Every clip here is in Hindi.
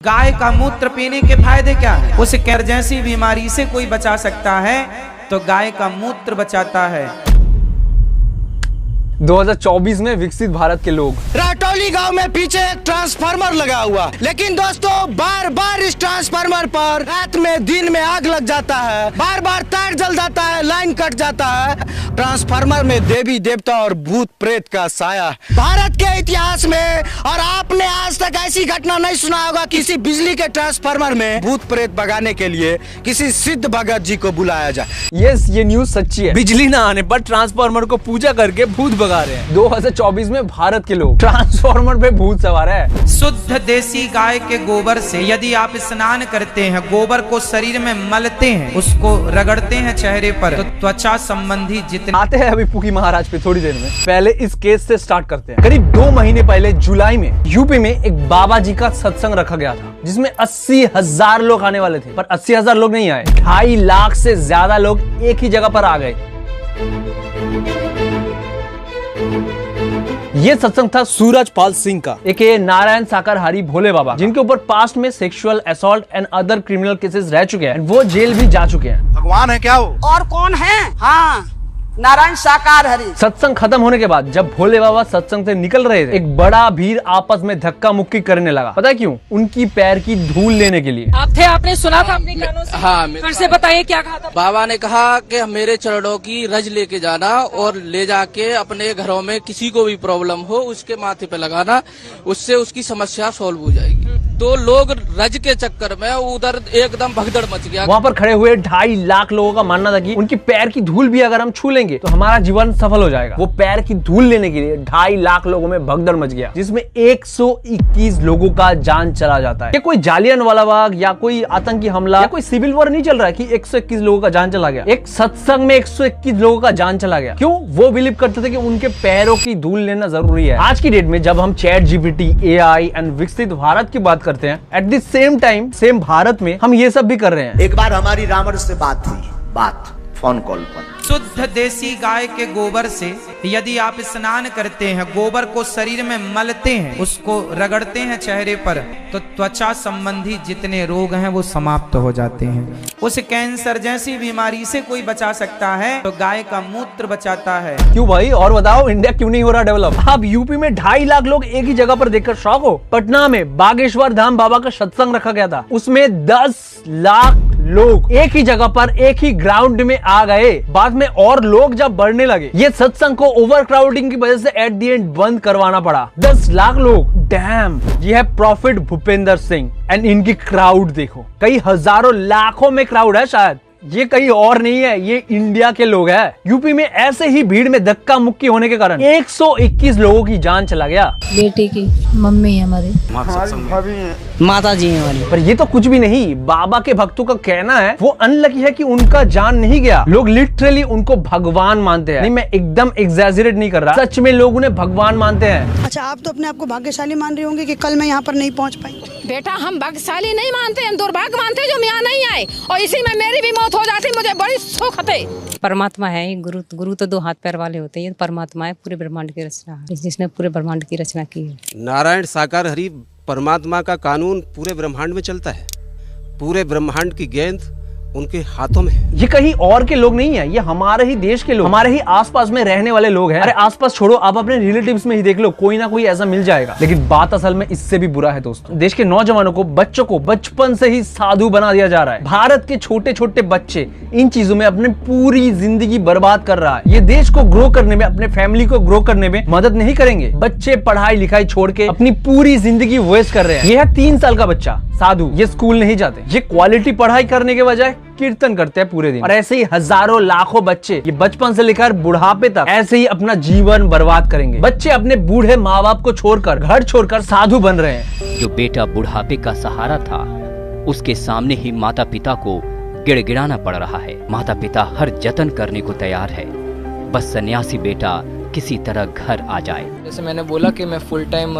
गाय का मूत्र पीने के फायदे क्या है? उस कैंसर जैसी बीमारी से कोई बचा सकता है तो गाय का मूत्र बचाता है। 2024 में विकसित भारत के लोग राटौली गांव में पीछे एक ट्रांसफार्मर लगा हुआ, लेकिन दोस्तों बार बार इस ट्रांसफार्मर पर रात में दिन में आग लग जाता है, बार बार तार जल जाता है, लाइन कट जाता है। ट्रांसफार्मर में देवी देवता और भूत प्रेत का साया। भारत के इतिहास में और आपने आज तक ऐसी घटना नहीं सुना होगा किसी बिजली के ट्रांसफार्मर में भूत प्रेत भगाने के लिए किसी सिद्ध भगत जी को बुलाया जाए। यस, ये न्यूज सच्ची है। बिजली ना आने पर ट्रांसफार्मर को पूजा करके भूत भगा रहे हैं। 2024 में भारत के लोग ट्रांसफार्मर पे भूत सवार है। शुद्ध देसी गाय के गोबर से यदि आप स्नान करते हैं, गोबर को शरीर में मलते हैं, उसको रगड़ते हैं चेहरे पर, तो त्वचा संबंधी जितने आते हैं अभी पुकी महाराज पे थोड़ी देर में। पहले इस केस से स्टार्ट करते हैं। करीब 2 महीने पहले जुलाई में यूपी में एक बाबा जी का सत्संग रखा गया था, जिसमें 80,000 लोग आने वाले थे, पर 80,000 लोग नहीं आए। 2.5 लाख से ज्यादा लोग एक ही जगह पर आ गए। ये सत्संग था सूरजपाल सिंह का, एक नारायण साकरहारी भोले बाबा, जिनके ऊपर पास्ट में sexual assault and other criminal cases रह चुके हैं। वो जेल भी जा चुके हैं। भगवान है क्या वो? और कौन है? हाँ, नारायण साकारहारी। सत्संग खत्म होने के बाद जब भोले बाबा सत्संग से निकल रहे थे, एक बड़ा भीड़ आपस में धक्का मुक्की करने लगा। पता है क्यों? उनकी पैर की धूल लेने के लिए। आप थे, आपने सुना था अपने कानों से? हाँ, फिर से बताइए क्या कहा था? बाबा ने कहा कि मेरे चरणों की रज लेके जाना और ले जाके अपने घरों में किसी को भी प्रॉब्लम हो उसके माथे पे लगाना, उससे उसकी समस्या सॉल्व हो जाएगी। तो लोग रज के चक्कर में उधर एकदम भगदड़ मच गया। वहाँ पर खड़े हुए 2.5 लाख लोगों का मानना था कि उनकी पैर की धूल भी अगर हम छू लेंगे तो हमारा जीवन सफल हो जाएगा। वो पैर की धूल लेने के लिए 2.5 लाख लोगों में भगदड़ मच गया, जिसमें 121 लोगों का जान चला जाता है। ये कोई जालियनवाला बाग या कोई आतंकी हमला या कोई सिविल वॉर नहीं चल रहा है कि 121 लोगों का जान चला गया। एक सत्संग में 121 लोगों का जान चला गया। क्यों? वो बिलीव करते थे कि उनके पैरों की धूल लेना जरूरी है। आज की डेट में जब हम ChatGPT, AI एंड विकसित भारत की बात करते हैं, at the same time same Bharat में हम ये सब भी कर रहे हैं। एक बार हमारी रावण से बात हुई, फोन कॉल पर। शुद्ध देसी गाय के गोबर से यदि आप स्नान करते हैं, गोबर को शरीर में मलते हैं, उसको रगड़ते हैं चेहरे पर, तो त्वचा संबंधी जितने रोग हैं वो समाप्त हो जाते हैं। उस कैंसर जैसी बीमारी से कोई बचा सकता है तो गाय का मूत्र बचाता है। क्यों भाई? और बताओ, इंडिया क्यों नहीं हो रहा डेवलप? अब यूपी में 2.5 लाख लोग एक ही जगह पर देखकर शॉक हो। पटना में बागेश्वर धाम बाबा का सत्संग रखा गया था, उसमें 10 लाख लोग एक ही जगह पर एक ही ग्राउंड में आ गए। बाद में और लोग जब बढ़ने लगे, ये सत्संग को ओवर क्राउडिंग की वजह से एट द एंड बंद करवाना पड़ा। 10 लाख लोग, डैम। ये है प्रॉफिट भूपेंद्र सिंह एंड इनकी क्राउड देखो, कई हजारों लाखों में क्राउड है। शायद ये कहीं और नहीं है, ये इंडिया के लोग हैं। यूपी में ऐसे ही भीड़ में धक्का मुक्की होने के कारण 121 लोगों की जान चला गया। बेटी की मम्मी है, हमारी माता जी है हमारी। पर ये तो कुछ भी नहीं, बाबा के भक्तों का कहना है वो अनलकी है कि उनका जान नहीं गया। लोग लिटरली उनको भगवान मानते हैं। नहीं, मैं एकदम एग्जैजरेट नहीं कर रहा, सच में लोग उन्हें भगवान मानते हैं। अच्छा, आप तो अपने आप को भाग्यशाली मान रहे होंगे कि कल मैं यहाँ पर नहीं पहुँच पाई। बेटा, हम भाग्यशाली नहीं मानते, हम दुर्भाग्य मानते हैं जो यहाँ नहीं आए, और इसी में मेरी भी मौत हो जाती, मुझे बड़ी सुख थे। परमात्मा है गुरु तो 2 हाथ पैर वाले होते हैं। परमात्मा है, पूरे ब्रह्मांड की रचना है, जिसने पूरे ब्रह्मांड की रचना की है। नारायण साकारहारी परमात्मा का कानून पूरे ब्रह्मांड में चलता है। पूरे ब्रह्मांड की गेंद उनके हाथों में है। ये कहीं और के लोग नहीं है, ये हमारे ही देश के लोग, हमारे ही आसपास में रहने वाले लोग हैं। अरे आसपास छोड़ो, आप अपने रिलेटिव्स में ही देख लो, कोई ना कोई ऐसा मिल जाएगा। लेकिन बात असल में इससे भी बुरा है दोस्तों। देश के नौजवानों को, बच्चों को बचपन से ही साधु बना दिया जा रहा है। भारत के छोटे छोटे बच्चे इन चीजों में अपनी पूरी जिंदगी बर्बाद कर रहा है। ये देश को ग्रो करने में, अपने फैमिली को ग्रो करने में मदद नहीं करेंगे। बच्चे पढ़ाई लिखाई छोड़ के अपनी पूरी जिंदगी वेस्ट कर रहे हैं। ये है 3 साल का बच्चा साधु, ये स्कूल नहीं जाते, ये क्वालिटी पढ़ाई करने के बजाय कीर्तन करते हैं पूरे दिन। और ऐसे ही हजारों लाखों बच्चे ये बचपन से लेकर बुढ़ापे तक ऐसे ही अपना जीवन बर्बाद करेंगे। बच्चे अपने बूढ़े माँ बाप को छोड़कर, घर छोड़कर साधु बन रहे हैं। जो बेटा बुढ़ापे का सहारा था, उसके सामने ही माता पिता को गिड़गिड़ाना पड़ रहा है। माता पिता हर जतन करने को तैयार है, बस सन्यासी बेटा किसी तरह घर आ जाए। जैसे मैंने बोला कि मैं फुल टाइम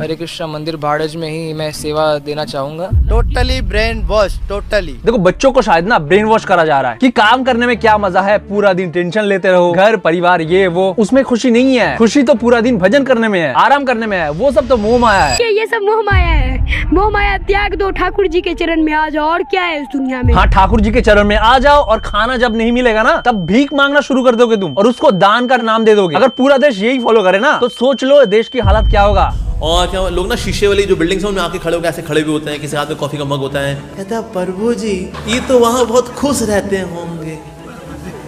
हरे कृष्णा मंदिर भाड़ज में ही मैं सेवा देना चाहूंगा। Totally brain wash, totally. देखो बच्चों को शायद ना ब्रेन वॉश करा जा रहा है कि काम करने में क्या मजा है, पूरा दिन टेंशन लेते रहो, घर परिवार ये वो, उसमें खुशी नहीं है। खुशी तो पूरा दिन भजन करने में है, आराम करने में है, वो सब तो मोह माया है। ये सब मोह माया है, मोह माया त्याग दो, ठाकुर जी के चरण में आ जाओ। और क्या है इस दुनिया में? हाँ, ठाकुर जी के चरण में आ जाओ और खाना जब नहीं मिलेगा ना तब भीख मांगना शुरू कर दोगे तुम और उसको दान का नाम दे दोगे। अगर पूरा देश यही फॉलो करे ना तो सोच लो देश की हालत क्या होगा। और क्या लोग ना शीशे वाली जो बिल्डिंग्स हैं उनमें आके खड़े होकर ऐसे खड़े भी होते हैं, किसी हाथ में कॉफी का मग होता है, कहता है प्रभु जी ये तो वहाँ बहुत खुश रहते होंगे।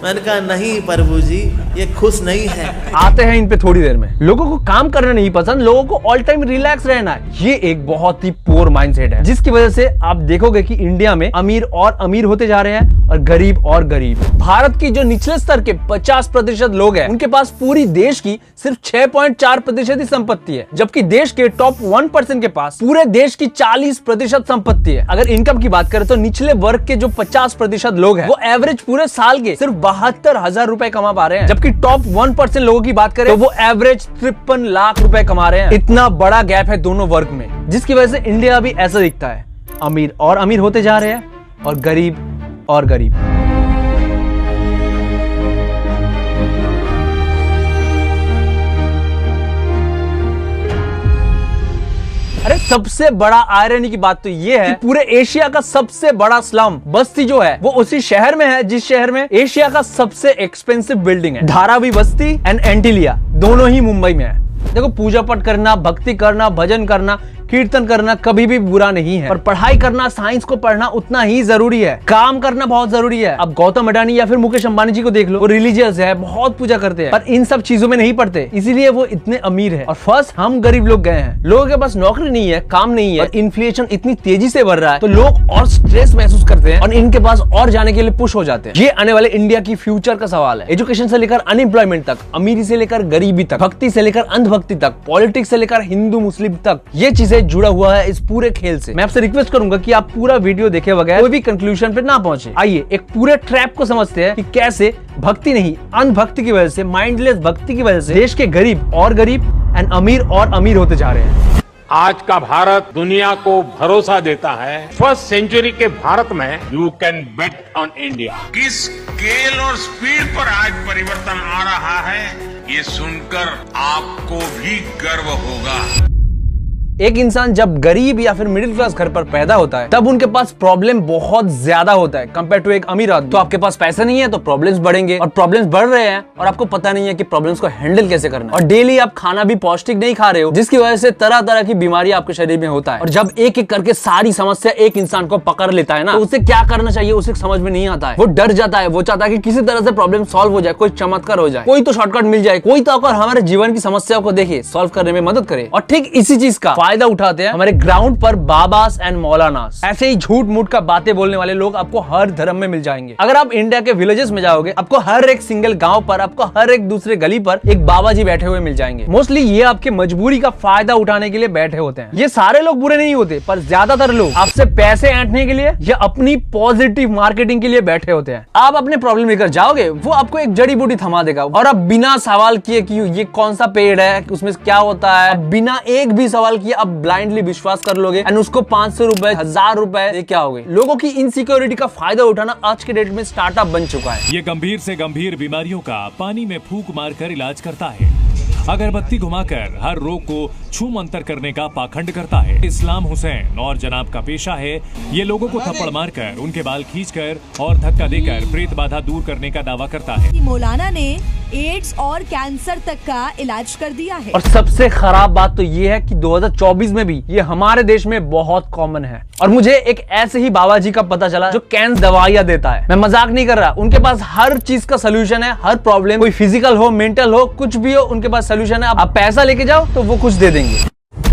मैंने कहा नहीं प्रभु जी, ये खुश नहीं है। आते हैं इन पे थोड़ी देर में। लोगों को काम करना नहीं पसंद, लोगों को ऑल टाइम रिलैक्स रहना है। ये एक बहुत ही पुअर माइंडसेट है जिसकी वजह से आप देखोगे कि इंडिया में अमीर और अमीर होते जा रहे हैं और गरीब और गरीब। भारत की जो निचले स्तर के 50% लोग हैं उनके पास पूरी देश की सिर्फ 6.4% ही संपत्ति है, जबकि देश के टॉप 1% के पास पूरे देश की 40% संपत्ति है। अगर इनकम की बात करें तो निचले वर्ग के जो 50% लोग हैं वो एवरेज पूरे साल के सिर्फ 72,000 रुपए कमा पा रहे हैं, जबकि टॉप 1% लोगों की बात करें तो वो एवरेज 53 लाख रुपए कमा रहे हैं। इतना बड़ा गैप है दोनों वर्ग में, जिसकी वजह से इंडिया अभी ऐसा दिखता है। अमीर और अमीर होते जा रहे हैं और गरीब और गरीब। अरे सबसे बड़ा आयरनी की बात तो ये है कि पूरे एशिया का सबसे बड़ा स्लम बस्ती जो है वो उसी शहर में है जिस शहर में एशिया का सबसे एक्सपेंसिव बिल्डिंग है। धारावी बस्ती एंड एंटीलिया दोनों ही मुंबई में है। देखो पूजा पाठ करना, भक्ति करना, भजन करना, कीर्तन करना कभी भी बुरा नहीं है, पर पढ़ाई करना, साइंस को पढ़ना उतना ही जरूरी है। काम करना बहुत जरूरी है। अब गौतम अडानी या फिर मुकेश अंबानी जी को देख लो, वो रिलीजियस है, बहुत पूजा करते हैं, पर इन सब चीजों में नहीं पड़ते, इसीलिए वो इतने अमीर है। और फर्स्ट हम गरीब लोग गए हैं, लोगों के पास नौकरी नहीं है, काम नहीं है, इन्फ्लेशन इतनी तेजी से बढ़ रहा है तो लोग और स्ट्रेस महसूस करते हैं और इनके पास और जाने के लिए पुश हो जाते हैं। ये आने वाले इंडिया की फ्यूचर का सवाल है। एजुकेशन से लेकर अनएम्प्लॉयमेंट तक, अमीरी से लेकर गरीबी तक, भक्ति से लेकर अंधभक्ति तक, पॉलिटिक्स से लेकर हिंदू मुस्लिम तक, ये चीजें जुड़ा हुआ है इस पूरे खेल से। मैं आपसे रिक्वेस्ट करूंगा कि आप पूरा वीडियो देखे बगैर कोई भी कंक्लूजन पे ना पहुंचे। आइए एक पूरे ट्रैप को समझते हैं कि कैसे भक्ति नहीं, अनभक्ति की वजह से, माइंडलेस भक्ति की वजह से देश के गरीब और गरीब एंड अमीर और अमीर होते जा रहे हैं। आज का भारत दुनिया को भरोसा देता है। फर्स्ट सेंचुरी के भारत में you can bet on India. किस स्केल और स्पीड पर आज परिवर्तन आ रहा है ये सुनकर आपको भी गर्व होगा। एक इंसान जब गरीब या फिर मिडिल क्लास घर पर पैदा होता है तब उनके पास प्रॉब्लम बहुत ज्यादा होता है कंपेयर टू एक अमीर आदमी। तो आपके पास पैसा नहीं है तो प्रॉब्लम्स बढ़ेंगे और प्रॉब्लम्स बढ़ रहे हैं और आपको पता नहीं है कि प्रॉब्लम्स को हैंडल कैसे करना है। और डेली आप खाना भी पौष्टिक नहीं खा रहे हो जिसकी वजह से तरह तरह की बीमारी आपके शरीर में होता है। और जब एक एक करके सारी समस्या एक इंसान को पकड़ लेता है ना तो उसे क्या करना चाहिए उसे समझ में नहीं आता है। वो डर जाता है, वो चाहता है कि किसी तरह से प्रॉब्लम सॉल्व हो जाए, कोई चमत्कार हो जाए, कोई तो शॉर्टकट मिल जाए, कोई तो आकर हमारे जीवन की समस्याओं को देखे, सॉल्व करने में मदद करे। और ठीक इसी चीज का फायदा उठाते हैं हमारे ग्राउंड पर बाबास एंड मौलानास। ऐसे ही झूठ मूठ का बातें बोलने वाले लोग आपको हर धर्म में मिल जाएंगे। अगर आप इंडिया के विलेजेस में जाओगे आपको हर एक सिंगल गांव पर, आपको हर एक दूसरे गली पर एक बाबा जी बैठे हुए मिल जाएंगे। मोस्टली ये आपके मजबूरी का फायदा उठाने के लिए बैठे होते हैं। ये सारे लोग बुरे नहीं होते, पर ज्यादातर लोग आपसे पैसे ऐंठने के लिए या अपनी पॉजिटिव मार्केटिंग के लिए बैठे होते हैं। आप अपने प्रॉब्लम लेकर जाओगे, वो आपको एक जड़ी बूटी थमा देगा और आप बिना सवाल किए कि ये कौन सा पेड़ है, उसमें क्या होता है, बिना एक भी सवाल किए आप ब्लाइंडली विश्वास कर लोगे एंड उसको 500 रुपए, 1000 रुपए ये क्या हो गए। लोगों की इनसिक्योरिटी का फायदा उठाना आज के डेट में स्टार्टअप बन चुका है। ये गंभीर से गंभीर बीमारियों का पानी में फूंक मारकर इलाज करता है, अगरबत्ती घुमाकर हर रोग को छू मंतर करने का पाखंड करता है। इस्लाम हुसैन और जनाब का पेशा है ये लोगों को थप्पड़ मारकर, उनके बाल खींचकर और धक्का देकर प्रेत बाधा दूर करने का दावा करता है। मौलाना ने एड्स और कैंसर तक का इलाज कर दिया है। और सबसे खराब बात तो ये है कि 2024 में भी ये हमारे देश में बहुत कॉमन है। और मुझे एक ऐसे ही बाबा जी का पता चला जो कैंसर दवाइयां देता है। मैं मजाक नहीं कर रहा, उनके पास हर चीज का सोल्यूशन है। हर प्रॉब्लम, कोई फिजिकल हो, मेंटल हो, कुछ भी हो, उनके पास सोल्यूशन है। आप पैसा लेके जाओ तो वो कुछ दे देंगे।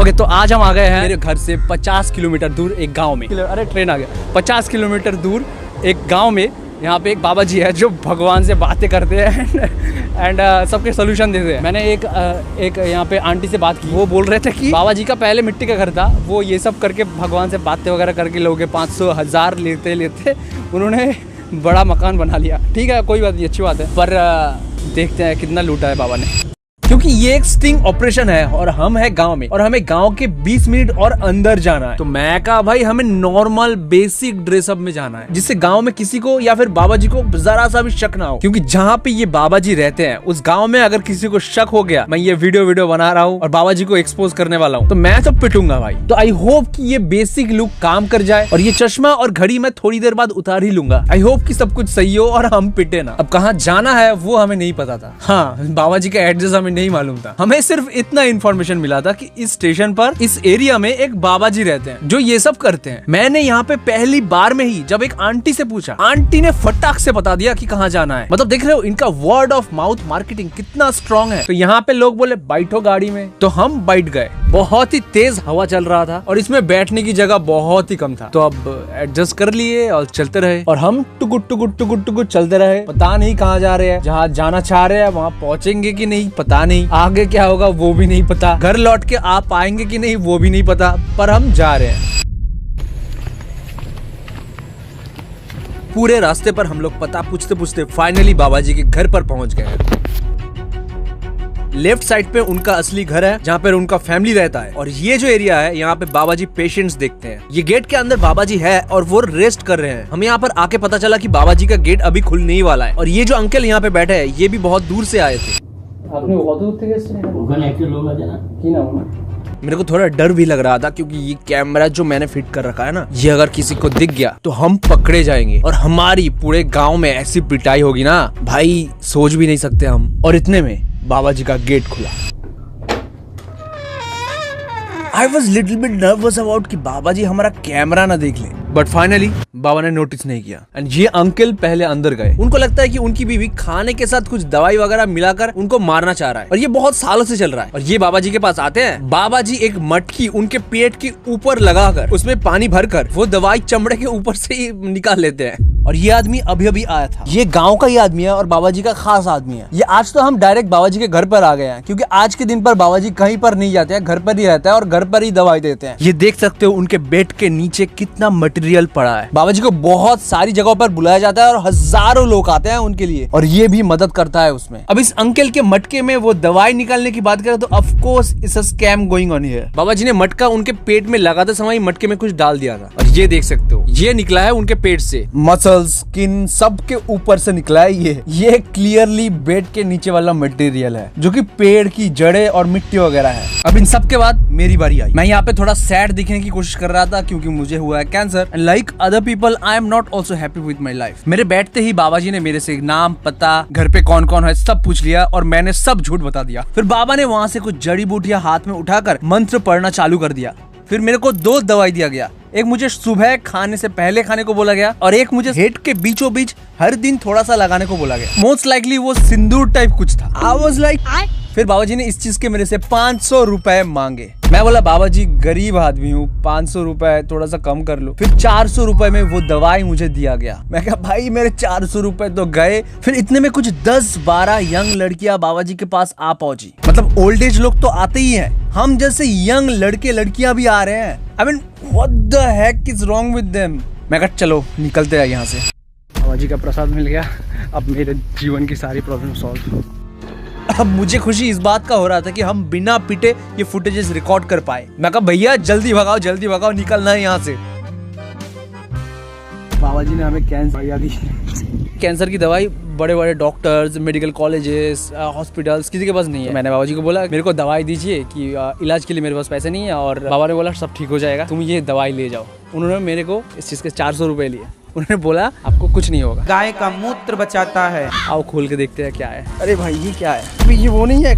ओके, तो आज हम आ गए हैं मेरे घर से 50 किलोमीटर दूर एक गांव में। अरे ट्रेन आ गया। 50 किलोमीटर दूर एक गांव में यहाँ पे एक बाबा जी है जो भगवान से बातें करते हैं एंड सबके सोल्यूशन देते हैं। मैंने एक यहाँ पे आंटी से बात की, वो बोल रहे थे कि बाबा जी का पहले मिट्टी का घर था, वो ये सब करके भगवान से बातें वगैरह करके लोगों के 500 1000 लेते उन्होंने बड़ा मकान बना लिया। ठीक है, कोई बात नहीं, अच्छी बात है, पर देखते हैं कितना लूटा है बाबा ने। क्योंकि ये एक स्टिंग ऑपरेशन है और हम है गांव में और हमें गांव के 20 मिनट और अंदर जाना है। तो मैं कहा भाई हमें नॉर्मल बेसिक ड्रेसअप में जाना है, जिससे गांव में किसी को या फिर बाबा जी को जरा सा भी शक ना हो, क्योंकि जहाँ पे ये बाबा जी रहते हैं उस गाँव में अगर किसी को शक हो गया, मैं ये वीडियो बना रहा हूँ और बाबा जी को एक्सपोज करने वाला हूँ, तो मैं तो पिटूंगा भाई। तो आई होप कि ये बेसिक लुक काम कर जाए और ये चश्मा और घड़ी मैं थोड़ी देर बाद उतार ही लूंगा। आई होप कि सब कुछ सही हो और हम पिटे ना। अब कहाँ जाना है वो हमें नहीं पता था। हाँ, बाबा जी का एड्रेस हमें नहीं मालूम था। हमें सिर्फ इतना इन्फॉर्मेशन मिला था कि इस स्टेशन पर इस एरिया में एक बाबा जी रहते हैं जो ये सब करते हैं। मैंने यहाँ पे पहली बार में ही जब एक आंटी से पूछा, आंटी ने फटाक से बता दिया कि कहाँ जाना है। मतलब देख रहे हो इनका वर्ड ऑफ माउथ मार्केटिंग कितना स्ट्रॉन्ग है। तो यहाँ पे लोग बोले बैठो गाड़ी में, तो हम बैठ गए। बहुत ही तेज हवा चल रहा था और इसमें बैठने की जगह बहुत ही कम था, तो अब एडजस्ट कर लिए और चलते रहे। और हम टुकुट टुकुट टुकुट टुकुट चलते रहे। पता नहीं कहाँ जा रहे हैं, जहाँ जाना चाह रहे हैं वहाँ पहुँचेंगे कि नहीं पता नहीं, आगे क्या होगा वो भी नहीं पता, घर लौट के आ पाएंगे कि नहीं वो भी नहीं पता, पर हम जा रहे हैं। पूरे रास्ते पर हम लोग पता पूछते पूछते फाइनली बाबा जी के घर पर पहुंच गए। लेफ्ट साइड पे उनका असली घर है जहाँ पर उनका फैमिली रहता है और ये जो एरिया है यहाँ पे बाबा जी पेशेंट्स देखते हैं। ये गेट के अंदर बाबा जी है और वो रेस्ट कर रहे हैं। हमें यहाँ पर आके पता चला कि बाबा जी का गेट अभी खुलने ही वाला है और ये जो अंकल यहाँ पे बैठे हैं ये भी बहुत दूर से आए थे। मेरे को थोड़ा डर भी लग रहा था क्योंकि ये कैमरा जो मैंने फिट कर रखा है ना, ये अगर किसी को दिख गया तो हम पकड़े जाएंगे और हमारी पूरे गांव में ऐसी पिटाई होगी ना भाई, सोच भी नहीं सकते हम। और इतने में बाबा जी का गेट खुला। I was little bit nervous about कि बाबा जी हमारा कैमरा ना देख ले, बट फाइनली बाबा ने नोटिस नहीं किया एंड ये अंकल पहले अंदर गए। उनको लगता है कि उनकी बीवी खाने के साथ कुछ दवाई वगैरह मिलाकर उनको मारना चाह रहा है और ये बहुत सालों से चल रहा है। और ये बाबा जी के पास आते हैं, बाबा जी एक मटकी उनके पेट के ऊपर लगाकर उसमें पानी भरकर वो दवाई चमड़े के ऊपर से ही निकाल लेते हैं। और ये आदमी अभी अभी आया था, ये गाँव का ही आदमी है और बाबा जी का खास आदमी है। ये आज तो हम डायरेक्ट बाबा जी के घर पर आ गए हैं क्योंकि आज के दिन पर बाबा जी कहीं पर नहीं जाते हैं, घर पर ही रहता है और घर पर ही दवाई देते हैं। ये देख सकते हो उनके बेड के नीचे कितना मटेरियल पड़ा है। बाबा जी को बहुत सारी जगहों पर बुलाया जाता है और हजारों लोग आते हैं उनके लिए और ये भी मदद करता है उसमें। अब इस अंकल के मटके में वो दवाई निकालने की बात करें तो of course it's a scam going on here. Baba ji ने मटका उनके पेट में लगाते समय मटके में कुछ डाल दिया था और ये देख सकते हो ये निकला है उनके पेट से, मसल्स स्किन सब के ऊपर से निकला है। ये क्लियरली बेड के नीचे वाला मटेरियल है जो कि पेड़ की जड़ें और मिट्टी वगैरह है। अब इन सब के बाद मेरी बारी आई। मैं यहाँ पे थोड़ा सैड दिखने की कोशिश कर रहा था क्योंकि मुझे हुआ है cancer and like other people I am not also happy with my life. मेरे बैठते ही बाबा जी ने मेरे से नाम, पता, घर पे कौन कौन है सब पूछ लिया और मैंने सब झूठ बता दिया। फिर बाबा ने वहाँ से कुछ जड़ी बूटियां हाथ में उठाकर मंत्र पढ़ना चालू कर दिया। फिर मेरे को 2 दवाई दिया गया, एक मुझे सुबह खाने से पहले खाने को बोला गया और एक मुझे हेड के बीचों बीच हर दिन थोड़ा सा लगाने को बोला गया। मोस्ट लाइकली वो सिंदूर टाइप कुछ था। आई वाज लाइक, फिर बाबा जी ने इस चीज के मेरे से 500 रुपए मांगे। मैं बोला बाबा जी गरीब आदमी हूँ, 500 रुपए थोड़ा सा कम कर लो। फिर 400 रुपए में वो दवाई मुझे दिया गया। मैं कहा भाई मेरे 400 रुपए तो गए। फिर इतने में कुछ 10-12 यंग लड़कियां बाबा जी के पास आ पहुंची। मतलब ओल्ड एज लोग तो आते ही हैं, हम जैसे यंग लड़के लड़कियां भी आ रहे हैं। I mean what the heck is wrong with them. मैं कहा चलो निकलते हैं यहाँ से। बाबा जी का प्रसाद मिल गया, अब मेरे जीवन की सारी प्रॉब्लम सॉल्व। अब मुझे खुशी इस बात का हो रहा था कि हम बिना पिटे ये फुटेजेस रिकॉर्ड कर पाए। मैं कहा भैया जल्दी भगाओ निकलना है यहाँ से। बाबा जी ने हमें कैंसर की दवाई बड़े बड़े डॉक्टर्स, मेडिकल कॉलेजेस, हॉस्पिटल्स किसी के पास नहीं है। तो मैंने बाबा जी को बोला मेरे को दवाई दीजिए कि इलाज के लिए मेरे पास पैसे नहीं है और बाबा ने बोला सब ठीक हो जाएगा, तुम ये दवाई ले जाओ। उन्होंने मेरे को इस चीज़ के 400 रुपए लिए। उन्होंने बोला आपको कुछ नहीं होगा, गाय का मूत्र बचाता है। आओ खोल के देखते हैं क्या है। अरे भाई ये क्या है? ये वो नहीं है,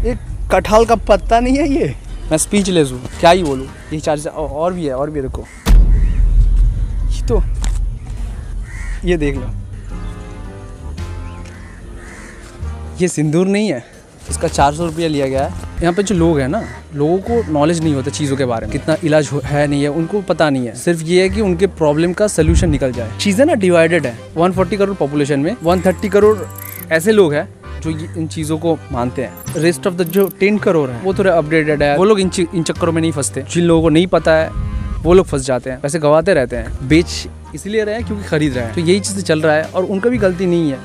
एक कटहल का पत्ता नहीं है ये? मैं स्पीचलेस हूँ, क्या ही बोलूँ। ये 4 और भी है देखो, ये तो ये देख लो, ये सिंदूर नहीं है, इसका 400 रुपया लिया गया है। यहाँ पे जो लोग हैं ना, लोगों को नॉलेज नहीं होता चीज़ों के बारे में, कितना इलाज है नहीं है उनको पता नहीं है। सिर्फ ये है कि उनके प्रॉब्लम का सोल्यूशन निकल जाए। चीज़ें ना डिवाइडेड है। 140 करोड़ पॉपुलेशन में 130 करोड़ ऐसे लोग हैं जो इन चीज़ों को मानते हैं। रेस्ट ऑफ द जो 10 करोड़ है वो थोड़े अपडेटेड है, वो लोग इन चक्करों में नहीं फंसते। जिन लोगों को नहीं पता है वो लोग फंस जाते हैं, पैसे गंवाते रहते हैं। बेच इसलिए रहे हैं क्योंकि खरीद रहे हैं। तो यही चीज़ चल रहा है और उनका भी गलती नहीं है।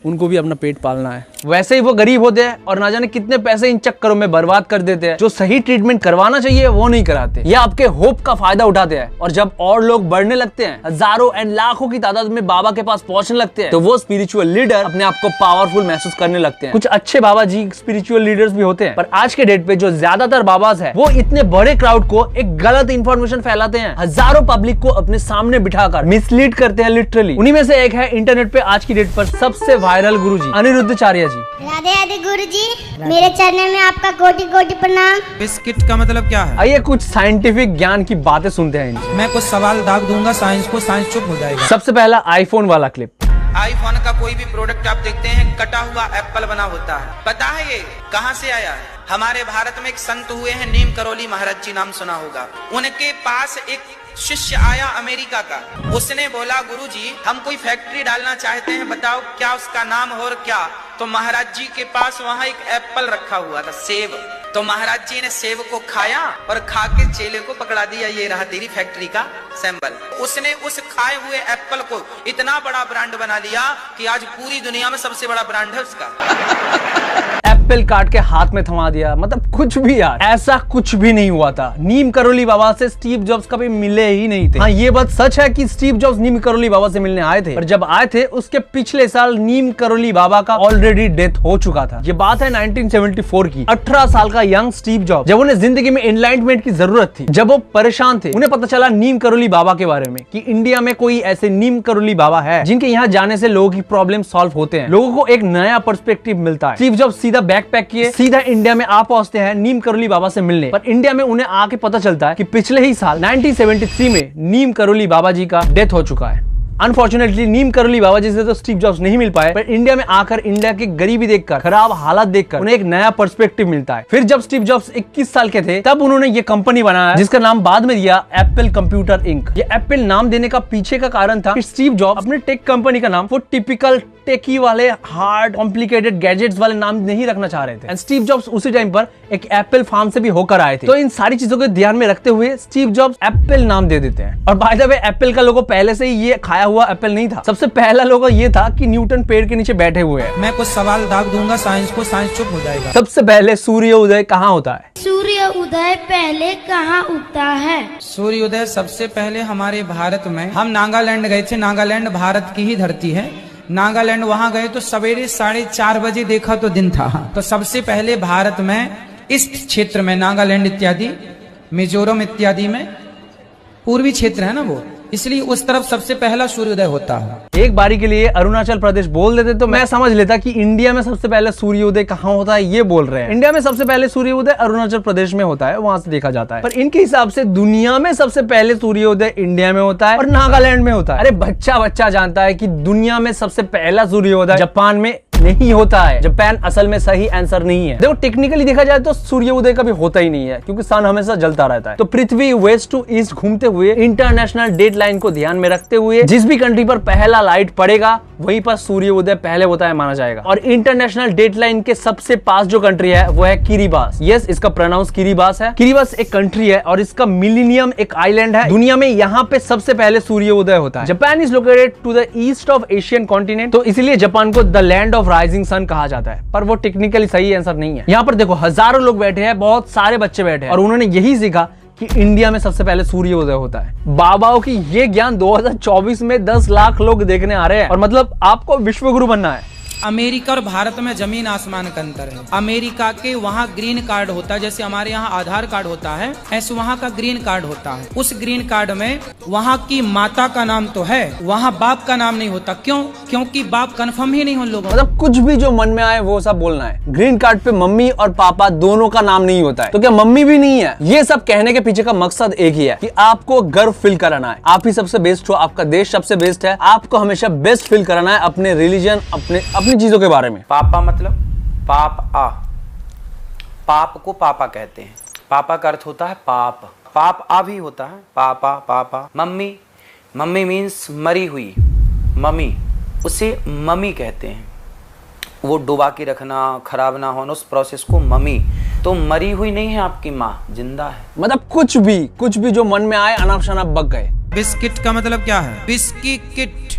उनको भी अपना पेट पालना है। वैसे ही वो गरीब होते हैं और ना जाने कितने पैसे इन चक्करों में बर्बाद कर देते हैं। जो सही ट्रीटमेंट करवाना चाहिए वो नहीं कराते, या आपके होप का फायदा उठाते हैं। और जब और लोग बढ़ने लगते हैं, हजारों एंड लाखों की तादाद में बाबा के पास पहुंचने लगते हैं, तो वो स्पिरिचुअल लीडर अपने आप को पावरफुल महसूस करने लगते हैं। कुछ अच्छे बाबा जी स्पिरिचुअल लीडर्स भी होते हैं, पर आज के डेट पे जो ज्यादातर बाबाज है वो इतने बड़े क्राउड को एक गलत इंफॉर्मेशन फैलाते हैं, हजारों पब्लिक को अपने सामने बिठाकर मिसलीड करते हैं लिटरली। उन्हीं में से एक है इंटरनेट पे आज की डेट पर सबसे वायरल गुरुजी अनिरुद्धाचार्य जी। राधे राधे गुरुजी, मेरे चरणों में आपका कोटि कोटि प्रणाम। बिस्किट का मतलब क्या है? आइए कुछ साइंटिफिक ज्ञान की बातें सुनते हैं इनसे। मैं कुछ सवाल दाग दूंगा साइंस को, साइंस चुप हो जाएगा। सबसे पहला आईफोन वाला क्लिप। आईफोन का कोई भी प्रोडक्ट आप देखते हैं कटा हुआ एप्पल बना होता है। पता है ये कहाँ से आया है? हमारे भारत में एक संत हुए हैं नीम करोली महाराज जी, नाम सुना होगा। उनके पास एक शिष्य आया अमेरिका का। उसने बोला गुरुजी हम कोई फैक्ट्री डालना चाहते हैं, बताओ क्या उसका नाम हो और क्या। तो महाराज जी के पास वहाँ एक एप्पल रखा हुआ था, सेब। तो महाराज जी ने सेब को खाया और खा के चेले को पकड़ा दिया, ये रहा तेरी फैक्ट्री का सैंपल। उसने उस खाए हुए एप्पल को इतना बड़ा ब्रांड बना लिया कि आज पूरी दुनिया में सबसे बड़ा ब्रांड है उसका। एप्पल काट के हाथ में थमा दिया, मतलब कुछ भी यार, ऐसा कुछ भी नहीं हुआ था। नीम करोली बाबा से स्टीव जॉब्स कभी मिले ही नहीं थे। हाँ ये बात सच है कि स्टीव जॉब्स नीम करोली बाबा से मिलने आए थे, पर जब आए थे उसके पिछले साल नीम करोली बाबा का ऑलरेडी डेथ हो चुका था। ये बात है 1974 की। 18 साल का यंग स्टीव जॉब्स, जब उन्हें जिंदगी में एनलाइटमेंट की जरूरत थी, जब वो परेशान थे, उन्हें पता चला नीम करोली बाबा के बारे में कि इंडिया में कोई ऐसे नीम करोली बाबा है जिनके यहाँ जाने से लोगों की प्रॉब्लम सॉल्व होते हैं, लोगों को एक नया पर्सपेक्टिव मिलता है। स्टीव जॉब्स सीधा बैग पैक किए, सीधा इंडिया में आ पहुंचते हैं नीम करोली बाबा से मिलने। पर इंडिया में उन्हें आके पता चलता है कि पिछले ही साल 1973 में नीम करोली बाबा जी का डेथ हो चुका है। अनफॉर्चुनेटली नीम करोली बाबा जी से तो स्टीव जॉब्स नहीं मिल पाए, पर इंडिया में आकर इंडिया की गरीबी देखकर, खराब हालात देखकर उन्हें एक नया पर्सपेक्टिव मिलता है। फिर जब स्टीव जॉब्स 21 साल के थे, तब उन्होंने ये कंपनी बनाया जिसका नाम बाद में दिया एप्पल कंप्यूटर इंक। ये एप्पल नाम देने का पीछे का कारण था कि स्टीव जॉब्स अपने टेक कंपनी का नाम वो टिपिकल टेकी वाले हार्ड कॉम्प्लिकेटेड गैजेट्स वाले नाम नहीं रखना चाह रहे थे। एंड स्टीव जॉब्स उसी टाइम पर एक एप्पल फार्म से भी होकर आए थे। तो इन सारी चीजों को ध्यान में रखते हुए स्टीव जॉब्स एप्पल नाम दे देते हैं। और बाय द वे एप्पल का लोगो पहले से ही ये खाया हुआ एप्पल नहीं था। सबसे पहला लोगो ये था कि न्यूटन पेड़ के नीचे बैठे हुए हैं। मैं कुछ सवाल दाग दूंगा साइंस को, साइंस चुप हो जाएगा। सबसे पहले सूर्य उदय कहाँ होता है? सूर्य उदय पहले कहाँ उगता है? सूर्य उदय सबसे पहले हमारे भारत में, हम नागालैंड गए थे, नागालैंड भारत की ही धरती है। नागालैंड वहां गए तो सवेरे 4:30 बजे देखा तो दिन था। तो सबसे पहले भारत में इस क्षेत्र में, नागालैंड इत्यादि, मिजोरम इत्यादि में, पूर्वी क्षेत्र है ना वो, इसलिए उस तरफ सबसे पहला सूर्योदय होता है। एक बारी के लिए अरुणाचल प्रदेश बोल देते तो मैं समझ लेता कि इंडिया में सबसे पहले सूर्योदय कहाँ होता है ये बोल रहे हैं। इंडिया में सबसे पहले सूर्योदय अरुणाचल प्रदेश में होता है, वहां से देखा जाता है। पर इनके हिसाब से दुनिया में सबसे पहले सूर्योदय इंडिया में होता है और नागालैंड में होता है। अरे बच्चा जानता है कि दुनिया में सबसे पहला सूर्योदय जापान में नहीं होता है। जापान असल में सही आंसर नहीं है। देखो टेक्निकली देखा जाए तो सूर्योदय कभी होता ही नहीं है, क्योंकि सन हमेशा जलता रहता है। तो पृथ्वी वेस्ट टू ईस्ट घूमते हुए इंटरनेशनल डेट लाइन को ध्यान में रखते हुए जिस भी कंट्री पर पहला लाइट पड़ेगा वहीं पर सूर्योदय पहले होता है माना जाएगा। और इंटरनेशनल डेट लाइन के सबसे पास जो कंट्री है वो है किरिबास। यस, इसका प्रोनाउंस किरिबास है। किरिबास एक कंट्री है और इसका मिलेनियम एक आइलैंड है। दुनिया में यहाँ पे सबसे पहले सूर्योदय होता है। Japan is located to the east of Asian continent, तो इसलिए जापान को the land of rising sun कहा जाता है। पर वो टेक्निकली सही आंसर नहीं है। यहाँ पर देखो हजारों लोग बैठे हैं, बहुत सारे बच्चे बैठे हैं और उन्होंने यही सीखा कि इंडिया में सबसे पहले सूर्योदय होता है। बाबाओं की ये ज्ञान 2024 में 10 लाख लोग देखने आ रहे हैं और मतलब आपको विश्वगुरु बनना है। अमेरिका और भारत में जमीन आसमान का अंतर है। अमेरिका के वहाँ ग्रीन कार्ड होता है, जैसे हमारे यहाँ आधार कार्ड होता है, ऐसे वहाँ का ग्रीन कार्ड होता है। उस ग्रीन कार्ड में वहाँ की माता का नाम तो है, वहाँ बाप का नाम नहीं होता। क्यों? क्योंकि बाप कंफर्म ही नहीं हो लोगों। मतलब कुछ भी जो मन में आए वो सब बोलना है। ग्रीन कार्ड पे मम्मी और पापा दोनों का नाम नहीं होता है, तो क्या मम्मी भी नहीं है? ये सब कहने के पीछे का मकसद एक ही है कि आपको गर्व फील कराना है। आप ही सबसे बेस्ट हो, आपका देश सबसे बेस्ट है, आपको हमेशा बेस्ट फील कराना है अपने रिलीजन, अपनी चीजों के बारे में। पापा मतलब पाप आ, पाप को पापा कहते हैं। पापा का अर्थ होता है पाप, पाप आ भी होता है, पापा पापा। मम्मी, मम्मी मीन्स मरी हुई, मम्मी, उसे मम्मी कहते हैं। वो डुबा के रखना, खराब ना होना, उस प्रोसेस को मम्मी। तो मरी हुई नहीं है आपकी माँ, जिंदा है। मतलब कुछ भी जो मन में आए अनाप शनाप बक गए। बिस्किट का मतलब क्या है? बिस्की किट,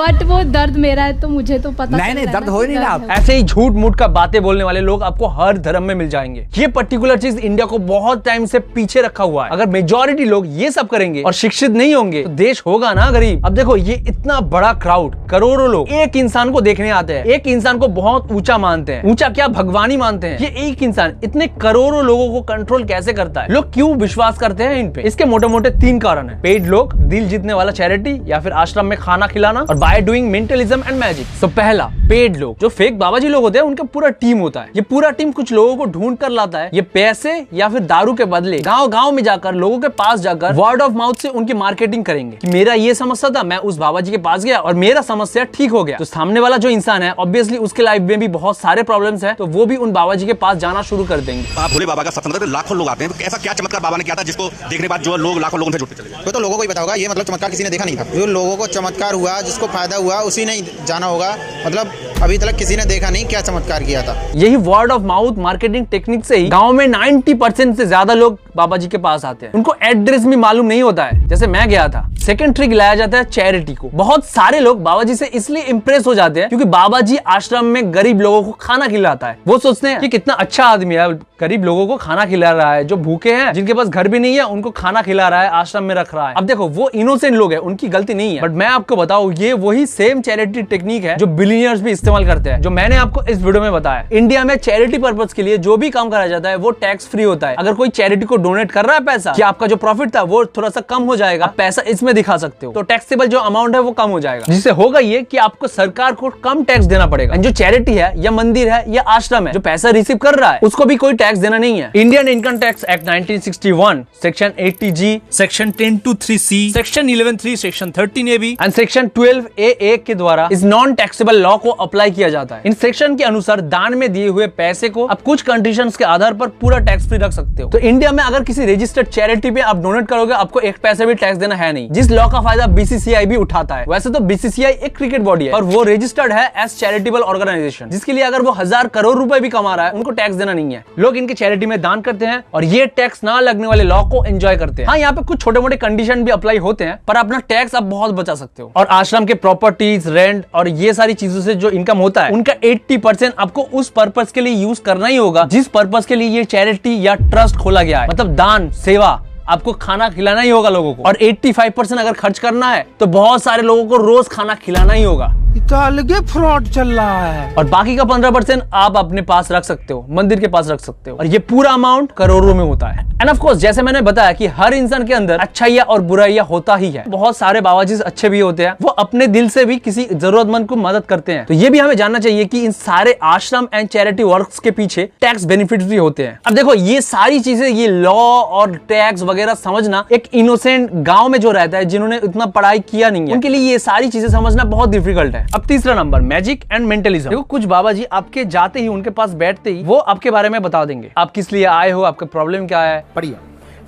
बट वो दर्द मेरा है तो मुझे तो पता नहीं दर्द हो ही नहीं रहा। ऐसे ही झूठ मूठ का बातें बोलने वाले लोग आपको हर धर्म में मिल जाएंगे। ये पर्टिकुलर चीज इंडिया को बहुत टाइम से पीछे रखा हुआ है। अगर मेजॉरिटी लोग ये सब करेंगे और शिक्षित नहीं होंगे तो देश होगा ना गरीब। अब देखो ये इतना बड़ा क्राउड, करोड़ों लोग एक इंसान को देखने आते हैं, एक इंसान को बहुत ऊंचा मानते हैं, ऊंचा क्या भगवान ही मानते हैं। ये एक इंसान इतने करोड़ों लोगों को कंट्रोल कैसे करता है? लोग क्यों विश्वास करते हैं इन पे? इसके मोटे मोटे 3 कारण है। पेड लोग, दिल जीतने वाला चैरिटी या फिर आश्रम में खाना खिलाना, और by doing mentalism and magic. तो पहला, पेड लोग। जो फेक बाबाजी लोग होते हैं उनका पूरा टीम होता है। ये पूरा टीम कुछ लोगों को ढूंढ कर लाता है। ये पैसे या फिर दारू के बदले गांव गांव में जाकर लोगों के पास जाकर वर्ड ऑफ माउथ से उनकी मार्केटिंग करेंगे कि मेरा ये समस्या था, मैं उस बाबाजी के पास गया और मेरा समस्या ठीक हो गया। तो सामने वाला जो इंसान है ऑब्वियसली उसके लाइफ में भी बहुत सारे प्रॉब्लम्स हैं, तो वो भी उन बाबाजी के पास जाना शुरू कर देंगे। आप भोले बाबा का सत्संग करते लाखों लोग आते हैं, तो ऐसा क्या चमत्कार बाबा ने किया था जिसको देखने के बाद जो लोग लाखों लोगों से जुड़ते चले गए? तो लोगों को ही पता होगा, ये मतलब चमत्कार किसी ने देखा नहीं था। जो लोगों को चमत्कार हुआ, जिसको फायदा हुआ, उसी ने जाना होगा। मतलब अभी तक किसी ने देखा नहीं क्या चमत्कार किया था। यही word of mouth marketing technique से ही गांव में 90% से ज्यादा लोग बाबाजी के पास आते हैं। उनको एड्रेस भी मालूम नहीं होता है, जैसे मैं गया था। सेकंड ट्रिक लाया जाता है चैरिटी को। बहुत सारे लोग बाबाजी से इसलिए इंप्रेस हो जाते हैं क्योंकि बाबाजी आश्रम में गरीब लोगों को खाना खिलाता है। वो सोचते हैं कि कितना अच्छा आदमी है, गरीब लोगों को खाना खिला रहा है, जो भूखे हैं, जिनके पास घर भी नहीं है, उनको खाना खिला रहा है, आश्रम में रख रहा है। अब देखो वो इनोसेंट लोग हैं, उनकी गलती नहीं है। बट मैं आपको बताऊं, ये वही सेम चैरिटी टेक्निक है जो बिलियनियर्स भी इस्तेमाल करते हैं, जो मैंने आपको इस वीडियो में बताया। इंडिया में चैरिटी पर्पस के लिए जो भी काम करा जाता है वो टैक्स फ्री होता है। अगर कोई चैरिटी को डोनेट कर रहा है पैसा, कि आपका जो प्रॉफिट था वो थोड़ा सा कम हो जाएगा, आप पैसा इसमें दिखा सकते हो, तो टैक्सेबल जो अमाउंट है वो कम हो जाएगा, जिससे होगा ये कि आपको सरकार को कम टैक्स देना पड़ेगा। जो चैरिटी है या मंदिर है या आश्रम है, जो पैसा रिसीव कर रहा है उसको भी कोई टैक्स देना नहीं है। Indian income tax act 1961 section 80G, section 10(2)(3)C, section 11(3), section 13AB and section 12AA के द्वारा इस नॉन टैक्सेबल लॉ को अप्लाई किया जाता है। इन सेक्शन के अनुसार दान में दिए हुए पैसे को आप कुछ कंडीशंस के आधार पर पूरा टैक्स फ्री रख सकते हो। तो इंडिया में अगर किसी रजिस्टर्ड चैरिटी पे आप डोनेट करोगे, आपको एक पैसे भी टैक्स देना है नहीं, जिस लॉ का फायदा BCCI भी उठाता है। वैसे तो BCCI एक क्रिकेट बॉडी है और वो रजिस्टर्ड है एज चैरिटेबल ऑर्गेनाइजेशन, जिसके लिए अगर वो 1000 करोड़ रुपए भी कमा रहा है, उनको टैक्स देना नहीं है। लोग इनके चैरिटी में दान करते हैं और ये टैक्स ना लगने वाले लॉ को एंजॉय करते हैं। हाँ, यहाँ पे कुछ छोटे मोटे कंडीशन भी अप्लाई होते हैं, पर अपना टैक्स आप बहुत बचा सकते हो। और आश्रम के प्रॉपर्टीज, रेंट और ये सारी चीजों से जो इनकम होता है, उनका 80% आपको उस पर्पस के लिए यूज करना ही होगा जिस पर्पस के लिए ये चैरिटी या ट्रस्ट खोला गया है। मतलब दान, सेवा, आपको खाना खिलाना ही होगा लोगों को। और 85% अगर खर्च करना है तो बहुत सारे लोगों को रोज खाना खिलाना ही होगा। अलग फ्रॉड चल रहा है। और बाकी का 15% आप अपने पास रख सकते हो, मंदिर के पास रख सकते हो, और ये पूरा अमाउंट करोड़ों में होता है। एंड ऑफ कोर्स जैसे मैंने बताया कि हर इंसान के अंदर अच्छाइयाँ और बुराइयां होता ही है। बहुत सारे बाबाजी अच्छे भी होते हैं, वो अपने दिल से भी किसी जरूरतमंद को मदद करते हैं। तो ये भी हमें जानना चाहिए कि इन सारे आश्रम एंड चैरिटी वर्क्स के पीछे टैक्स बेनिफिट भी होते हैं। अब देखो ये सारी चीजें, ये लॉ और टैक्स वगैरह समझना एक इनोसेंट गांव में जो रहता है, जिन्होंने इतना पढ़ाई किया नहीं है, उनके लिए ये सारी चीजें समझना बहुत डिफिकल्ट है। अब तीसरा नंबर, मैजिक एंड मेंटलिज्म। देखो कुछ बाबाजी आपके जाते ही, उनके पास बैठते ही वो आपके बारे में बता देंगे, आप किस लिए आए हो, आपका प्रॉब्लम क्या है। बढ़िया।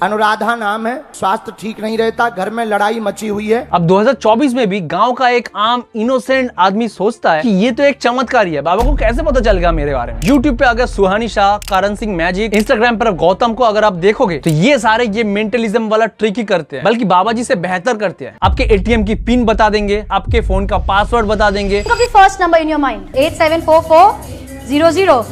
अनुराधा नाम है, स्वास्थ्य ठीक नहीं रहता, घर में लड़ाई मची हुई है। अब 2024 में भी गांव का एक आम इनोसेंट आदमी सोचता है कि ये तो एक चमत्कार ही है, बाबा को कैसे पता चलेगा मेरे बारे में। YouTube पे अगर सुहानी शाह, कारण सिंह मैजिक, Instagram पर गौतम को अगर आप देखोगे तो ये सारे ये मेंटलिज्म वाला ट्रिक ही करते हैं, बल्कि बाबा जी से बेहतर करते हैं। आपके ATM की पिन बता देंगे, आपके फोन का पासवर्ड बता देंगे। First number in your mind 874400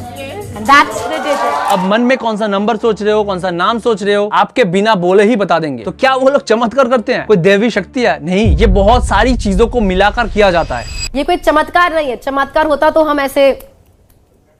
and that's the digit. अब मन में कौन सा नंबर सोच रहे हो, कौन सा नाम सोच रहे हो, आपके बिना बोले ही बता देंगे। तो क्या वो लोग चमत्कार करते हैं? कोई दैवी शक्ति है? नहीं, ये बहुत सारी चीजों को मिलाकर किया जाता है। ये कोई चमत्कार नहीं है। चमत्कार होता तो हम ऐसे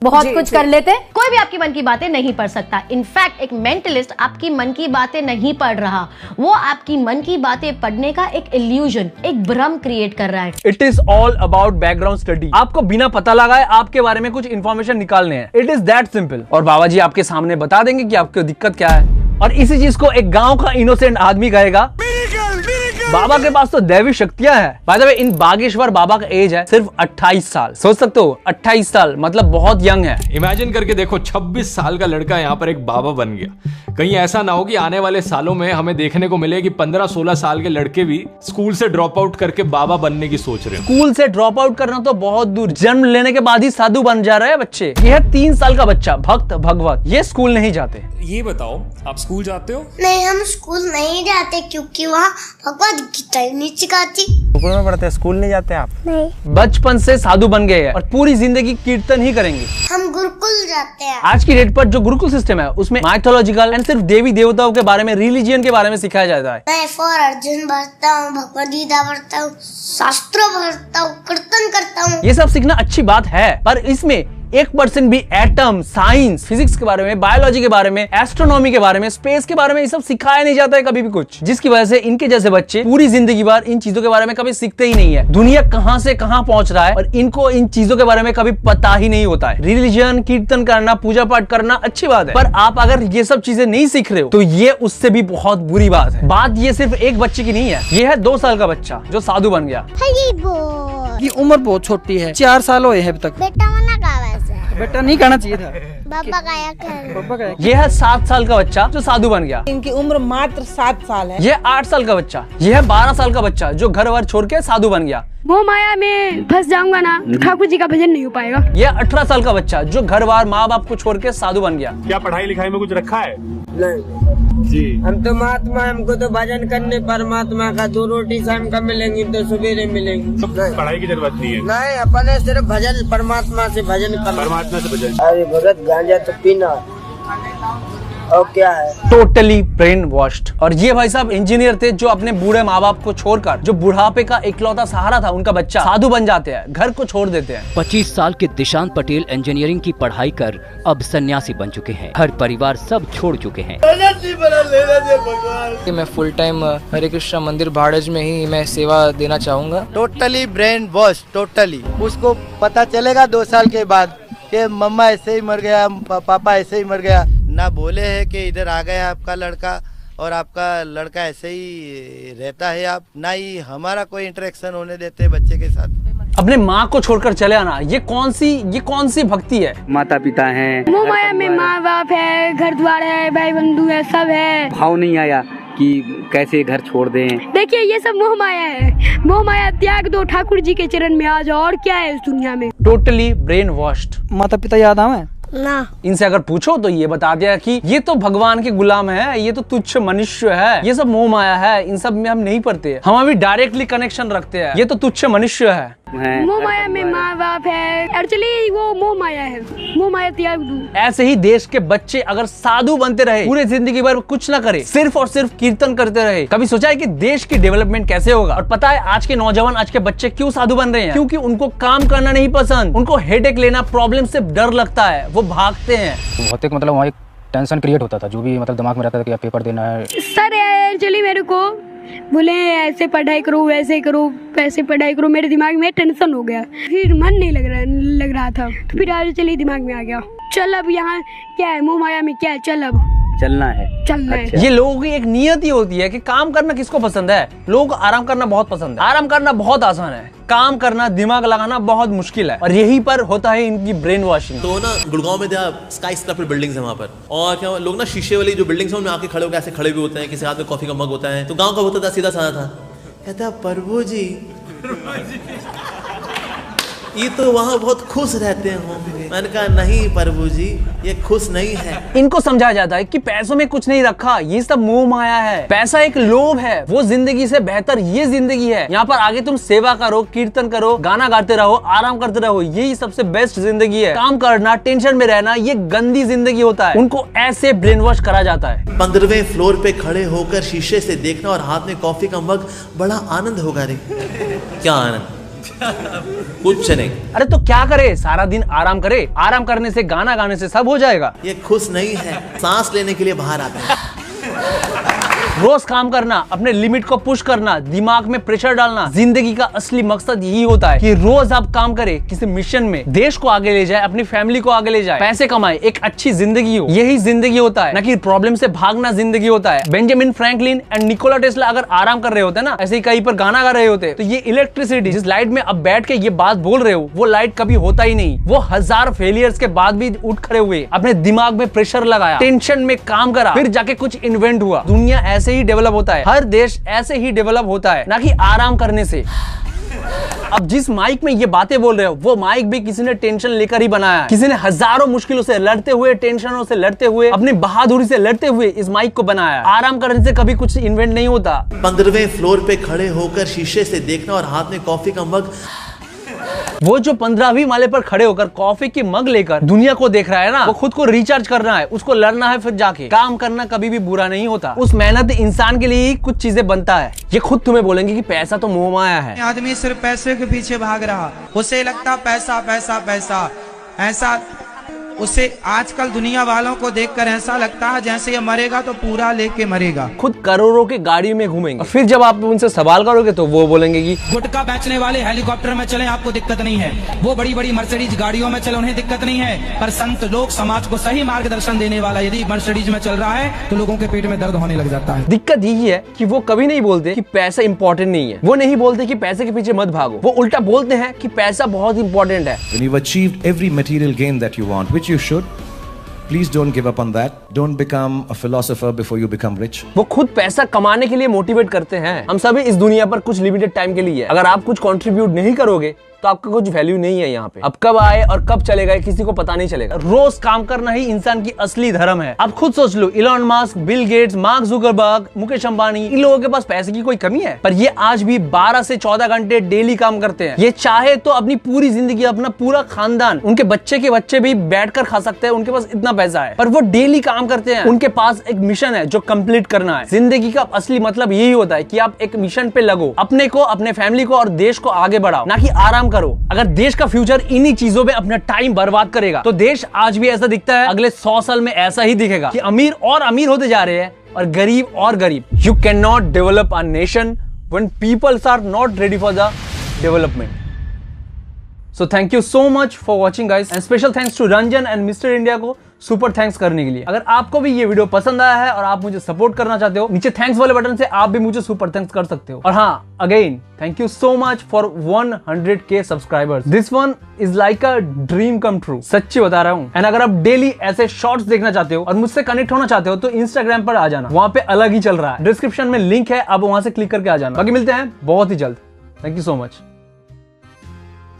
बहुत कुछ कर लेते। कोई भी आपकी मन की बातें नहीं पढ़ सकता। इनफैक्ट एक मेंटलिस्ट आपकी मन की बातें नहीं पढ़ रहा, वो आपकी मन की बातें पढ़ने का एक इल्यूजन, एक भ्रम क्रिएट कर रहा है। It is all about background study. आपको बिना पता लगाए आपके बारे में कुछ इन्फॉर्मेशन निकालने हैं। It is that simple. और बाबा जी आपके सामने बता देंगे कि आपकी दिक्कत क्या है, और इसी चीज को एक गांव का इनोसेंट आदमी कहेगा बाबा के पास तो दैवी शक्तियां हैं। बाय द वे इन बागेश्वर बाबा का एज है सिर्फ 28 साल। सोच सकते हो 28 साल मतलब बहुत यंग है। इमेजिन करके देखो 26 साल का लड़का यहाँ पर एक बाबा बन गया। कहीं ऐसा ना हो कि आने वाले सालों में हमें देखने को मिले कि 15-16 साल के लड़के भी स्कूल से ड्रॉप आउट करके बाबा बनने की सोच रहे हैं। स्कूल से ड्रॉप आउट करना तो बहुत दूर, जन्म लेने के बाद ही साधु बन जा रहे हैं बच्चे। यह 3 साल का बच्चा भक्त भगवत, ये स्कूल नहीं जाते। ये बताओ आप स्कूल जाते हो? नहीं, हम स्कूल नहीं जाते क्योंकि वहाँ भगवद गीता ही नहीं सिखाती। स्कूल में पढ़ते हैं, स्कूल नहीं जाते आप? नहीं। बचपन से साधु बन गए हैं और पूरी जिंदगी कीर्तन ही करेंगे। हम गुरुकुल जाते हैं। आज की डेट पर जो गुरुकुल सिस्टम है उसमें माइथोलॉजिकल एंड सिर्फ देवी देवताओं के बारे में, रिलीजियन के बारे में सिखाया जाता है। मैं फॉर अर्जुन पढ़ता हूँ, भगवद गीता पढ़ता हूँ, शास्त्र पढ़ता हूँ, कीर्तन करता हूँ। ये सब सीखना अच्छी बात है, पर इसमें 1% भी एटम, साइंस, फिजिक्स के बारे में, बायोलॉजी के बारे में, एस्ट्रोनॉमी के बारे में, स्पेस के बारे में ये सब सिखाया नहीं जाता है कभी भी कुछ, जिसकी वजह से इनके जैसे बच्चे पूरी जिंदगी भर इन चीजों के बारे में कभी सीखते ही नहीं है। दुनिया कहां से कहां पहुंच रहा है और इनको इन चीजों के बारे में कभी पता ही नहीं होता है। रिलीजन, कीर्तन करना, पूजा पाठ करना अच्छी बात है, पर आप अगर ये सब चीजें नहीं सीख रहे हो तो ये उससे भी बहुत बुरी बात है। बात ये सिर्फ एक बच्चे की नहीं है, ये है 2 साल का बच्चा जो साधु बन गया। ये उम्र बहुत छोटी है, 4 साल हुए हैं अभी तक। बेटा नहीं करना चाहिए था। पापा का ये है 7 साल का बच्चा जो साधु बन गया। इनकी उम्र मात्र 7 साल है। ये 8 साल का बच्चा, ये है 12 साल का बच्चा जो घर वर छोड़ के साधु बन गया। वो माया में फंस जाऊंगा ना, ठाकुर जी का भजन नहीं हो पाएगा। ये 18 साल का बच्चा जो घर बार माँ बाप को छोड़ के साधु बन गया। क्या पढ़ाई लिखाई में कुछ रखा है? नहीं जी। हम तो महात्मा, हमको तो भजन करने परमात्मा का 2 रोटी शाम का मिलेंगी तो सवेरे मिलेंगी। पढ़ाई की जरूरत नहीं है। नहीं, अपने सिर्फ भजन, परमात्मा से भजन करना। परमात्मा से भजन। अरे भगत, गांजा तो पीना और क्या है? Totally brain washed. और ये भाई साहब इंजीनियर थे जो अपने बूढ़े माँ बाप को छोड़कर, जो बुढ़ापे का इकलौता सहारा था उनका बच्चा, साधु बन जाते हैं, घर को छोड़ देते हैं। 25 साल के दिशांत पटेल इंजीनियरिंग की पढ़ाई कर अब सन्यासी बन चुके हैं। घर परिवार सब छोड़ चुके हैं। मैं फुल टाइम हरे कृष्णा मंदिर भाड़ज में ही मैं सेवा देना चाहूँगा। Totally brain wash, totally. उसको पता चलेगा 2 साल के बाद कि मम्मा ऐसे ही मर गया, पापा ऐसे ही मर गया। ना बोले है कि इधर आ गया आपका लड़का और आपका लड़का ऐसे ही रहता है, आप ना ही हमारा कोई इंटरेक्शन होने देते बच्चे के साथ। अपने माँ को छोड़कर चले आना, ये कौन सी भक्ति है? माता पिता हैं, मोह माया में माँ बाप है, घर द्वार है, भाई बंधु है, सब है। भाव नहीं आया कि कैसे घर छोड़ दें। देखिए ये सब मोह माया है। मोह माया त्याग दो, ठाकुर जी के चरण में आ जाओ, और क्या है इस दुनिया में। Totally brain washed. माता पिता याद आवे ना। इनसे अगर पूछो तो ये बता दिया कि ये तो भगवान के गुलाम है, ये तो तुच्छ मनुष्य है, ये सब मोह माया है, इन सब में हम नहीं पढ़ते। हम अभी डायरेक्टली कनेक्शन रखते हैं, ये तो तुच्छ मनुष्य है। मोह माया में माँ बाप है, एक्चुअली वो मोह माया है। मोह माया त्याग दो। ऐसे ही देश के बच्चे अगर साधु बनते रहे, पूरे जिंदगी भर कुछ ना करे, सिर्फ और सिर्फ कीर्तन करते रहे, कभी सोचा है कि देश की डेवलपमेंट कैसे होगा? और पता है आज के नौजवान, आज के बच्चे क्यों साधु बन रहे हैं? क्योंकि उनको काम करना नहीं पसंद, उनको हेडेक लेना, प्रॉब्लम से डर लगता है, वो भागते हैं। बहुत एक मतलब वहाँ एक टेंशन क्रिएट होता था, जो भी मतलब दिमाग में रहता था कि पेपर देना है। सर एक्चुअली मेरे को बोले ऐसे पढ़ाई करो, वैसे करो, वैसे पढ़ाई करो, मेरे दिमाग में टेंशन हो गया, फिर मन नहीं लग रहा था, तो फिर आज चलिए दिमाग में आ गया, चल अब यहाँ क्या है, मोह माया में क्या है, चल अब चलना है। अच्छा। ये लोगों की एक नियत ही होती है कि काम करना किसको पसंद है? लोगों को आराम करना बहुत पसंद है। आराम करना बहुत आसान है, काम करना, दिमाग लगाना बहुत मुश्किल है, और यही पर होता है इनकी ब्रेन वॉशिंग। तो ना गुड़गांव में स्काई स्क्रैपर बिल्डिंग्स है वहाँ पर, और क्या लोग ना शीशे वाली जो बिल्डिंग्स है उनमें आके खड़े होकर ऐसे खड़े भी होते हैं, किसी हाथ में कॉफी का मग होता है। तो गाँव का होता था, सीधा साधा था, कहता प्रभु जी ये तो वहाँ बहुत खुश रहते होंगे। मैंने कहा नहीं प्रभु जी, ये खुश नहीं है। इनको समझाया जाता है कि पैसों में कुछ नहीं रखा, ये सब मोह माया है, पैसा एक लोभ है, वो जिंदगी से बेहतर ये जिंदगी है। यहाँ पर आगे तुम सेवा करो, कीर्तन करो, गाना गाते रहो, आराम करते रहो, यही सबसे बेस्ट जिंदगी है। काम करना, टेंशन में रहना, ये गंदी जिंदगी होता है। उनको ऐसे ब्रेन वॉश करा जाता है। 15वें फ्लोर पे खड़े होकर शीशे से देखना और हाथ में कॉफी का मग, बड़ा आनंद होगा रे। क्या आनंद? कुछ नहीं। अरे तो क्या करे, सारा दिन आराम करे, आराम करने से, गाना गाने से सब हो जाएगा। ये खुश नहीं है, सांस लेने के लिए बाहर आता है। रोज काम करना, अपने लिमिट को पुश करना, दिमाग में प्रेशर डालना, जिंदगी का असली मकसद यही होता है कि रोज आप काम करें, किसी मिशन में देश को आगे ले जाए, अपनी फैमिली को आगे ले जाए, पैसे कमाए, एक अच्छी जिंदगी हो, यही जिंदगी होता है, न कि प्रॉब्लम से भागना जिंदगी होता है। Benjamin Franklin and Nikola Tesla अगर आराम कर रहे होते ना, ऐसे ही कहीं पर गाना गा रहे होते, तो ये इलेक्ट्रिसिटी जिस लाइट में अब बैठ के ये बात बोल रहे हो, वो लाइट कभी होता ही नहीं। वो 1000 फेलियर्स के बाद भी उठ खड़े हुए, अपने दिमाग में प्रेशर लगाया, टेंशन में काम करा, फिर जाके कुछ इन्वेंट हुआ। दुनिया ऐसे ही डेवलप होता है, हर देश ऐसे ही डेवलप होता है, ना कि आराम करने से। अब जिस माइक में ये बातें बोल रहे हो वो माइक भी किसी ने टेंशन लेकर ही बनाया है। किसी ने हजारों मुश्किलों से लड़ते हुए, टेंशनों से लड़ते हुए, अपनी बहादुरी से लड़ते हुए इस माइक को बनाया। आराम करने से कभी कुछ इन्वेंट नहीं होता। 15वें फ्लोर पे खड़े होकर शीशे से देखना और हाथ में कॉफी का मग। वो जो 15वीं माले पर खड़े होकर कॉफी की मग लेकर दुनिया को देख रहा है ना, वो खुद को रिचार्ज करना है, उसको लड़ना है, फिर जाके काम करना कभी भी बुरा नहीं होता। उस मेहनत इंसान के लिए ही कुछ चीजें बनता है। ये खुद तुम्हें बोलेंगे कि पैसा तो मोह माया है। आदमी सिर्फ पैसे के पीछे भाग रहा, उसे लगता पैसा पैसा पैसा, ऐसा उसे आजकल दुनिया वालों को देखकर ऐसा लगता है जैसे ये मरेगा तो पूरा लेके मरेगा। खुद करोड़ों की गाड़ी में घूमेंगे और फिर जब आप उनसे सवाल करोगे तो वो बोलेंगे कि गुटखा बेचने वाले हेलीकॉप्टर में चले आपको दिक्कत नहीं है, वो बड़ी बड़ी मर्सिडीज गाड़ियों में चले उन्हें दिक्कत नहीं है, पर संत लोग समाज को सही मार्गदर्शन देने वाला यदि मर्सिडीज में चल रहा है तो लोगों के पेट में दर्द होने लग जाता है। दिक्कत यही है कि वो कभी नहीं बोलते कि पैसा इंपॉर्टेंट नहीं है। वो नहीं बोलते कि पैसे के पीछे मत भागो, वो उल्टा बोलते हैं कि पैसा बहुत इंपॉर्टेंट है। When you've achieved every material gain that you want, which you should, please don't give up on that. Don't become a philosopher before you become rich. वो खुद पैसा कमाने के लिए मोटिवेट करते हैं। हम सभी इस दुनिया पर कुछ लिमिटेड टाइम के लिए है। अगर आप कुछ कंट्रीब्यूट नहीं करोगे तो आपका कुछ वैल्यू नहीं है यहाँ पे। अब कब आए और कब चले गए किसी को पता नहीं चलेगा। रोज काम करना ही इंसान की असली धर्म है। आप खुद सोच लो, Elon Musk, Bill Gates, Mark Zuckerberg, Mukesh Ambani, इन लोगों के पास पैसे की कोई कमी है? पर ये आज भी 12 से 14 घंटे डेली काम करते हैं। ये चाहे तो अपनी पूरी जिंदगी, अपना पूरा खानदान, उनके बच्चे के बच्चे भी बैठकर खा सकते हैं, उनके पास इतना पैसा है। पर वो डेली काम करते हैं। उनके पास एक मिशन है जो कंप्लीट करना है। जिंदगी का असली मतलब यही होता है कि आप एक मिशन पे लगो, अपने को, अपने फैमिली को और देश को आगे बढ़ाओ, ना कि आराम करो। अगर देश का फ्यूचर इन्हीं चीजों पे अपना टाइम बर्बाद करेगा तो देश आज भी ऐसा दिखता है, अगले 100 साल में ऐसा ही दिखेगा कि अमीर और अमीर होते जा रहे हैं और गरीब और गरीब। You can not develop a nation when peoples are not ready for the development. So thank you so much for watching guys and special thanks to Ranjan and Mr. India को सुपर थैंक्स करने के लिए। अगर आपको भी ये वीडियो पसंद आया है और आप मुझे सपोर्ट करना चाहते हो, नीचे थैंक्स वाले बटन से आप भी मुझे सुपर थैंक्स कर सकते हो। और हाँ, again thank you so much for 100K subscribers. This one is like a dream come true, सच्ची बता रहा हूँ। एंड अगर आप डेली ऐसे शॉर्ट्स देखना चाहते हो और मुझसे कनेक्ट होना चाहते हो तो इंस्टाग्राम पर आ जाना, वहां पे अलग ही चल रहा है। डिस्क्रिप्शन में लिंक है, आप वहां से क्लिक करके आ जाना। बाकी मिलते हैं बहुत ही जल्द। Thank you so much.